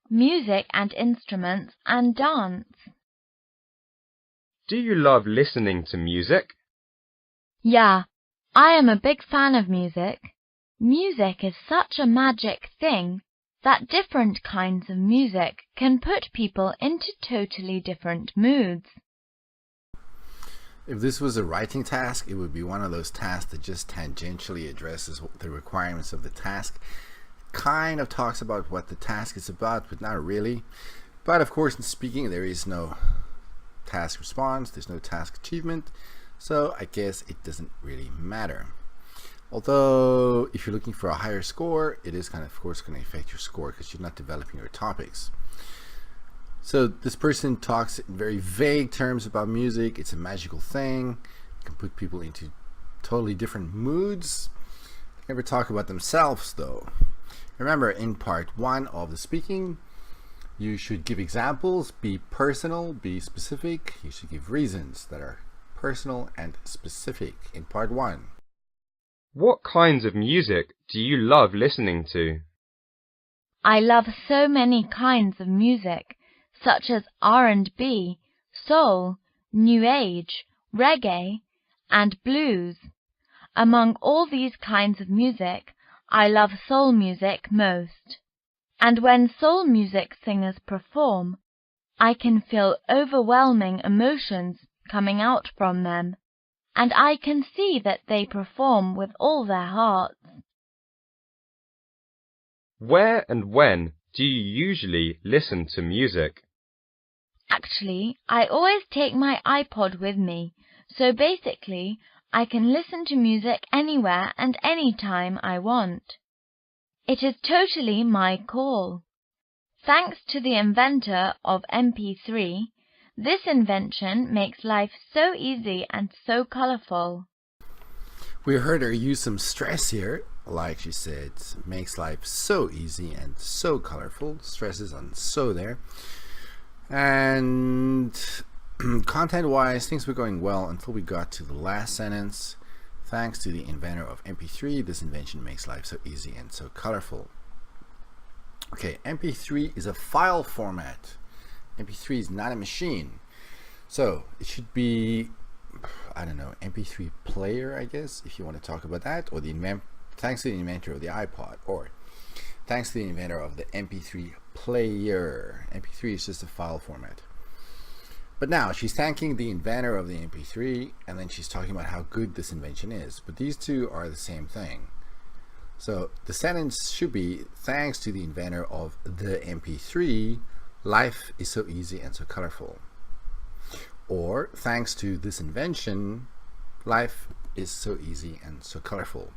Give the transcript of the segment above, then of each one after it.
music and instruments, and dance. Do you love listening to music? Yeah, I am a big fan of music. Music is such a magic thing that different kinds of music can put people into totally different moods. If this was a writing task, it would be one of those tasks that just tangentially addresses the requirements of the task. Kind of talks about what the task is about, but not really. But of course, in speaking, there is no task response, there's no task achievement, so I guess it doesn't really matter. Although, if you're looking for a higher score, it is of course going to affect your score because you're not developing your topics. So this person talks in very vague terms about music. It's a magical thing. It can put people into totally different moods. They never talk about themselves, though. Remember, in part 1 of the speaking, you should give examples, be personal, be specific. You should give reasons that are personal and specific in part 1. What kinds of music do you love listening to? I love so many kinds of music, such as R&B, soul, new age, reggae, and blues. Among all these kinds of music, I love soul music most. And when soul music singers perform, I can feel overwhelming emotions coming out from them, and I can see that they perform with all their hearts. Where and when do you usually listen to music? Actually, I always take my iPod with me, so basically I can listen to music anywhere and anytime I want. It is totally my call. Thanks to the inventor of MP3, this invention makes life so easy and so colorful. We heard her use some stress here, like she said, makes life so easy and so colorful. Stresses on so there. And content-wise, things were going well until we got to the last sentence. Thanks to the inventor of MP3, this invention makes life so easy and so colorful. Okay, MP3 is a file format. MP3 is not a machine. So it should be, I don't know, MP3 player, I guess, if you want to talk about that, or thanks to the inventor of the iPod, or thanks to the inventor of the MP3 player. MP3 is just a file format. But now she's thanking the inventor of the MP3, and then she's talking about how good this invention is. But these two are the same thing. So the sentence should be, thanks to the inventor of the MP3, life is so easy and so colorful. Or, thanks to this invention, life is so easy and so colorful.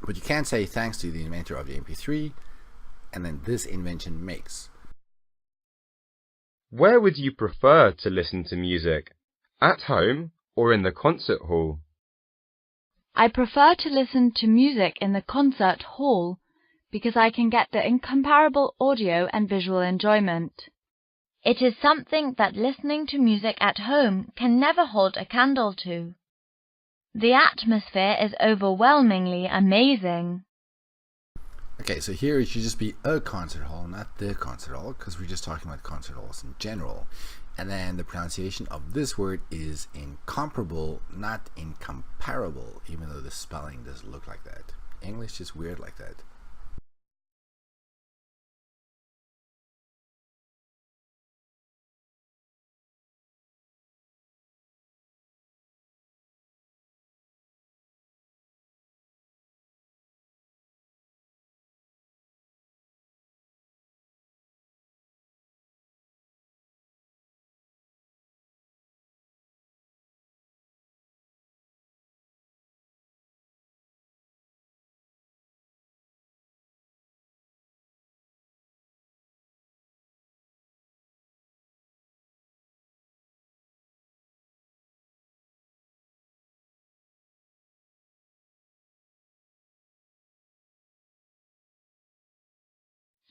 But you can't say thanks to the inventor of the MP3, and then this invention makes. Where would you prefer to listen to music? At home or in the concert hall? I prefer to listen to music in the concert hall because I can get the incomparable audio and visual enjoyment. It is something that listening to music at home can never hold a candle to. The atmosphere is overwhelmingly amazing. Okay, so here it should just be a concert hall, not the concert hall, because we're just talking about concert halls in general. And then the pronunciation of this word is incomparable, not incomparable, even though the spelling doesn't look like that. English is weird like that.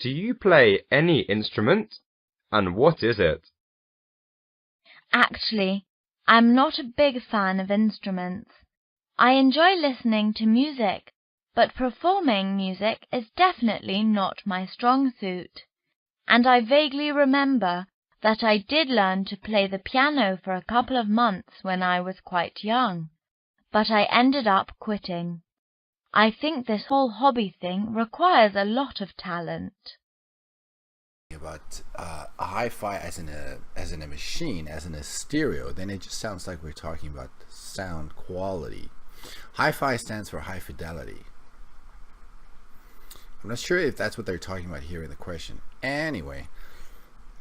Do you play any instrument? And what is it? Actually, I'm not a big fan of instruments. I enjoy listening to music, but performing music is definitely not my strong suit. and I vaguely remember that I did learn to play the piano for a couple of months when I was quite young, but I ended up quitting. I think this whole hobby thing requires a lot of talent. About a hi-fi as in a machine, as in a stereo, then it just sounds like we're talking about sound quality. Hi-fi stands for high fidelity. I'm not sure if that's what they're talking about here in the question. Anyway,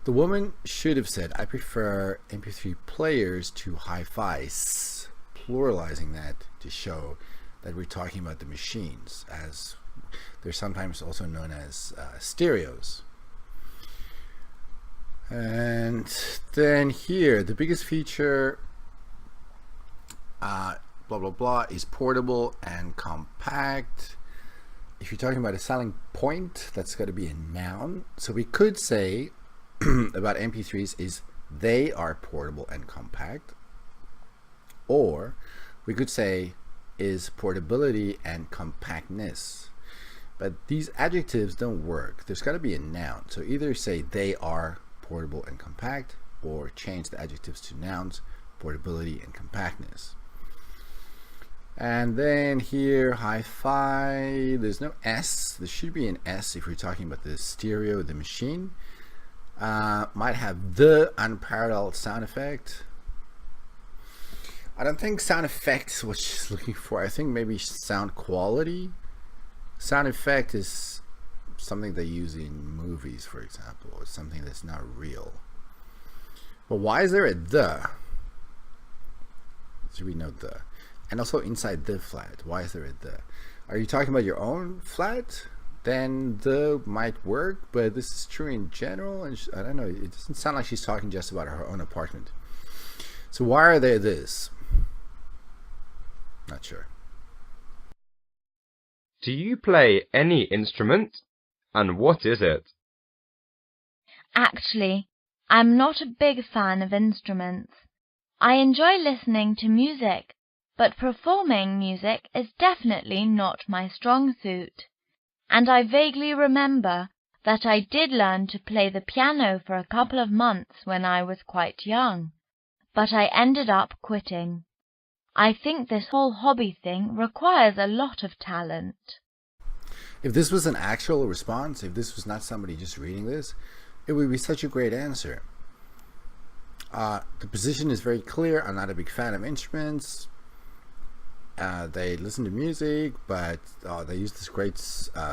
the woman should have said, I prefer MP3 players to hi-fis, pluralizing that to show that we're talking about the machines, as they're sometimes also known as stereos. And then here, the biggest feature, blah blah blah, is portable and compact. If you're talking about a selling point, that's got to be a noun. So we could say about MP3s is they are portable and compact, or we could say is portability and compactness. But these adjectives don't work. There's got to be a noun. So either say they are portable and compact, or change the adjectives to nouns, portability and compactness. And then here, hi-fi, there's no S. There should be an S if we're talking about the stereo, the machine. Might have the unparalleled sound effect. I don't think sound effect is what she's looking for. I think maybe sound quality. Sound effect is something they use in movies, for example, or something that's not real. But why is there a the? Should we know the? And also inside the flat, why is there a the? Are you talking about your own flat? Then the might work, but this is true in general, and I don't know, it doesn't sound like she's talking just about her own apartment. So why are there this? Not sure. Do you play any instrument? And what is it? Actually, I'm not a big fan of instruments. I enjoy listening to music, but performing music is definitely not my strong suit. And I vaguely remember that I did learn to play the piano for a couple of months when I was quite young, but I ended up quitting. I think this whole hobby thing requires a lot of talent. If this was an actual response, if this was not somebody just reading this, it would be such a great answer. The position is very clear. I'm not a big fan of instruments. They listen to music, but they use this great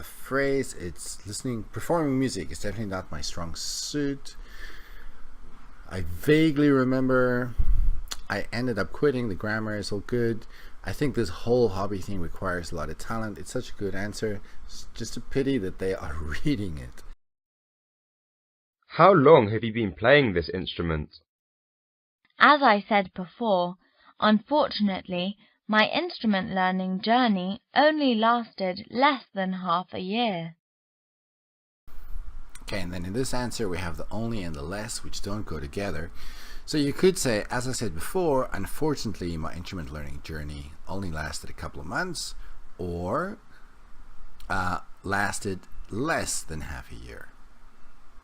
phrase. It's performing music is definitely not my strong suit. I vaguely remember I ended up quitting. The grammar is all good. I think this whole hobby thing requires a lot of talent. It's such a good answer. It's just a pity that they are reading it. How long have you been playing this instrument? As I said before, unfortunately, my instrument learning journey only lasted less than half a year. Okay, and then in this answer we have the only and the less, which don't go together. So you could say, as I said before, unfortunately my instrument learning journey only lasted a couple of months, or lasted less than half a year.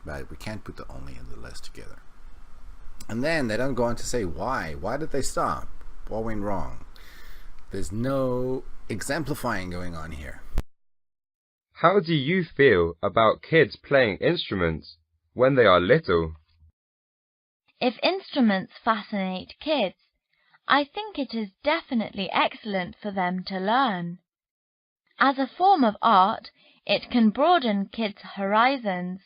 But we can't put the only and the less together. And then they don't go on to say why. Why did they stop? What went wrong? There's no exemplifying going on here. How do you feel about kids playing instruments when they are little? If instruments fascinate kids, I think it is definitely excellent for them to learn. As a form of art, it can broaden kids' horizons,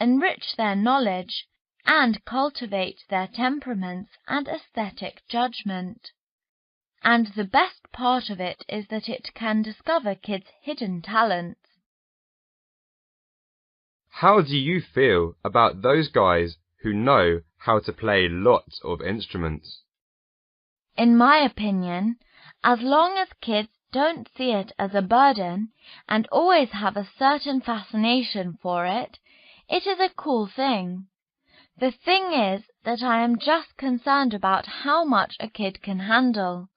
enrich their knowledge, and cultivate their temperaments and aesthetic judgment. And the best part of it is that it can discover kids' hidden talents. How do you feel about those guys who know how to play lots of instruments? In my opinion, as long as kids don't see it as a burden and always have a certain fascination for it, it is a cool thing. The thing is that I am just concerned about how much a kid can handle.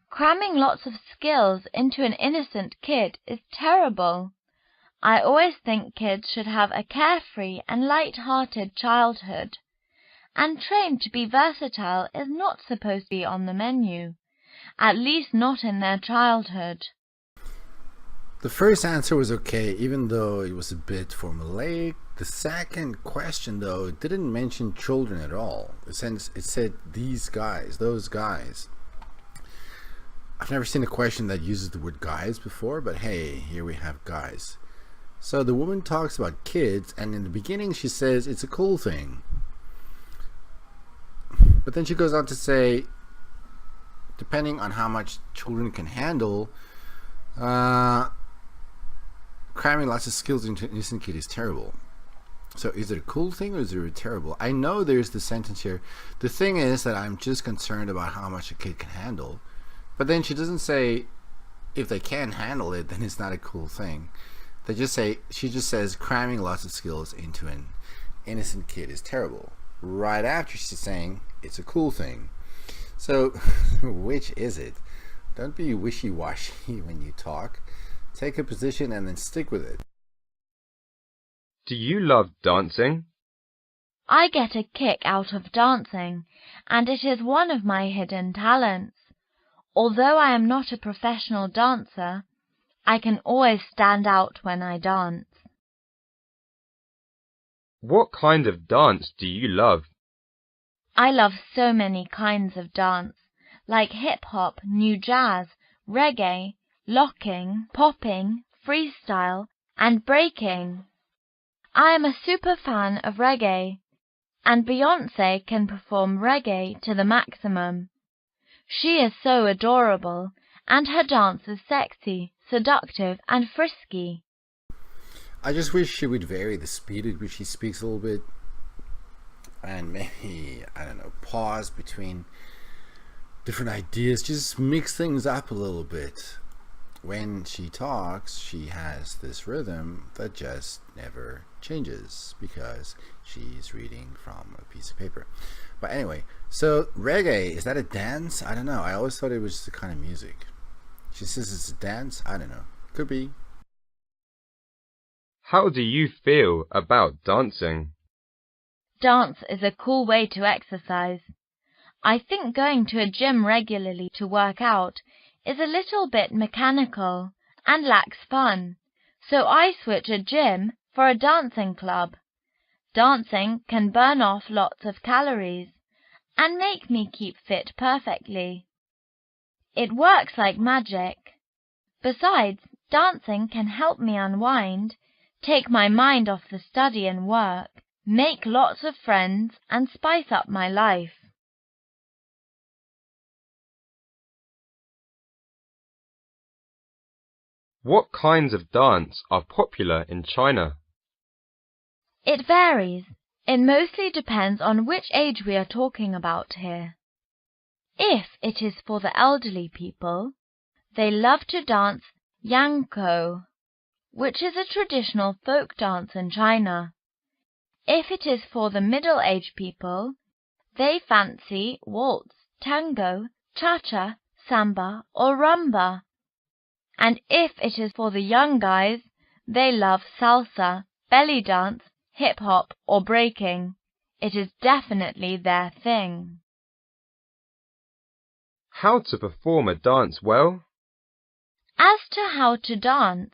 Cramming lots of skills into an innocent kid is terrible. I always think kids should have a carefree and light-hearted childhood, and trained to be versatile is not supposed to be on the menu, at least not in their childhood. The first answer was okay, even though it was a bit formulaic. The second question, though, it didn't mention children at all. It said these guys, those guys. I've never seen a question that uses the word guys before, but hey, here we have guys. So the woman talks about kids, and in the beginning she says it's a cool thing. But then she goes on to say, depending on how much children can handle, cramming lots of skills into an innocent kid is terrible. So is it a cool thing or is it terrible? I know there's the sentence here. The thing is that I'm just concerned about how much a kid can handle. But then she doesn't say if they can handle it, then it's not a cool thing. She just says cramming lots of skills into an innocent kid is terrible. Right after she's saying it's a cool thing. So which is it? Don't be wishy-washy when you talk. Take a position and then stick with it. Do you love dancing? I get a kick out of dancing, and it is one of my hidden talents. Although I am not a professional dancer, I can always stand out when I dance. What kind of dance do you love? I love so many kinds of dance, like hip-hop, new jazz, reggae, locking, popping, freestyle, and breaking. I am a super fan of reggae, and Beyoncé can perform reggae to the maximum. She is so adorable, and her dance is sexy, seductive, and frisky. I just wish she would vary the speed at which she speaks a little bit, and maybe, I don't know, pause between different ideas, just mix things up a little bit. When she talks, she has this rhythm that just never changes because she's reading from a piece of paper. But anyway, so reggae, is that a dance? I don't know. I always thought it was just a kind of music. She says it's a dance? I don't know. Could be. How do you feel about dancing? Dance is a cool way to exercise. I think going to a gym regularly to work out is a little bit mechanical and lacks fun, so I switch a gym for a dancing club. Dancing can burn off lots of calories and make me keep fit perfectly. It works like magic. Besides, dancing can help me unwind, take my mind off the study and work, make lots of friends, and spice up my life. What kinds of dance are popular in China? It varies. It mostly depends on which age we are talking about here. If it is for the elderly people, they love to dance Yangkou, which is a traditional folk dance in China. If it is for the middle-aged people, they fancy waltz, tango, cha-cha, samba, or rumba. And if it is for the young guys, they love salsa, belly dance, hip-hop, or breaking. It is definitely their thing. How to perform a dance well? As to how to dance,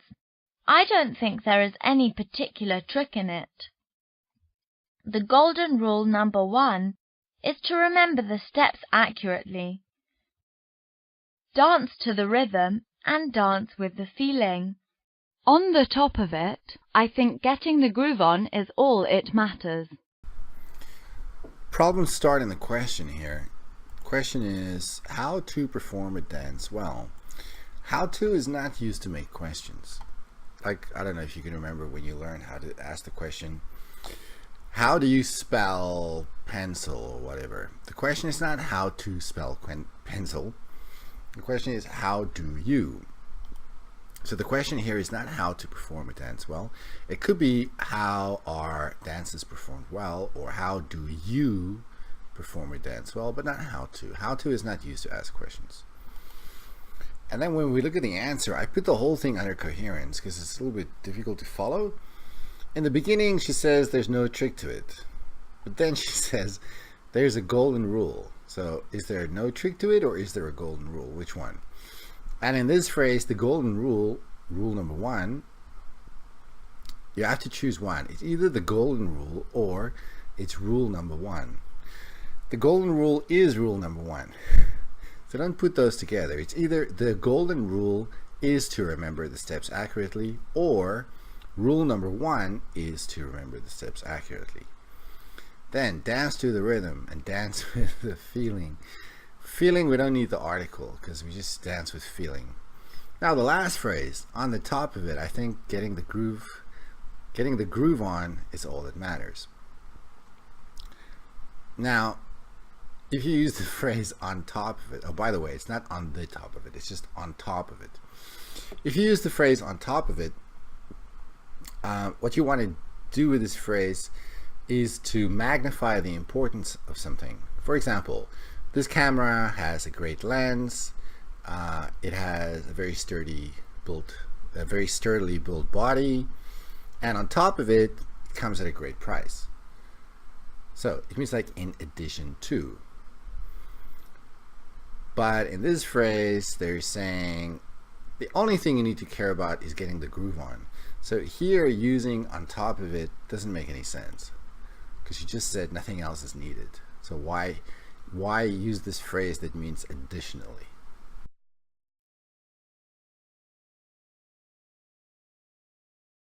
I don't think there is any particular trick in it. The golden rule number 1 is to remember the steps accurately. Dance to the rhythm and dance with the feeling. On the top of it, I think getting the groove on is all it matters. Problems start in the question here. The question is how to perform a dance well. How to is not used to make questions. Like, I don't know if you can remember when you learned how to ask the question, how do you spell pencil or whatever? The question is not how to spell pencil. The question is how do you? So the question here is not how to perform a dance well. It could be how are dances performed well, or how do you perform a dance well, but not how to. How to is not used to ask questions. And then when we look at the answer, I put the whole thing under coherence because it's a little bit difficult to follow. In the beginning, she says there's no trick to it. But then she says there's a golden rule. So is there no trick to it, or is there a golden rule? Which one? And in this phrase, the golden rule, rule number one, you have to choose one. It's either the golden rule or it's rule number one. The golden rule is rule number one. So don't put those together. It's either the golden rule is to remember the steps accurately, or rule number one is to remember the steps accurately. Then dance to the rhythm and dance with the feeling. Feeling, we don't need the article because we just dance with feeling. Now the last phrase, on the top of it, I think getting the groove on is all that matters. Now, if you use the phrase on top of it, oh, by the way, it's not on the top of it, it's just on top of it. If you use the phrase on top of it, what you want to do with this phrase is to magnify the importance of something. For example, this camera has a great lens, it has a very sturdily built body, and on top of it, it comes at a great price. So it means like in addition to. But in this phrase, they're saying the only thing you need to care about is getting the groove on. So here, using on top of it doesn't make any sense because you just said nothing else is needed. So why use this phrase that means additionally?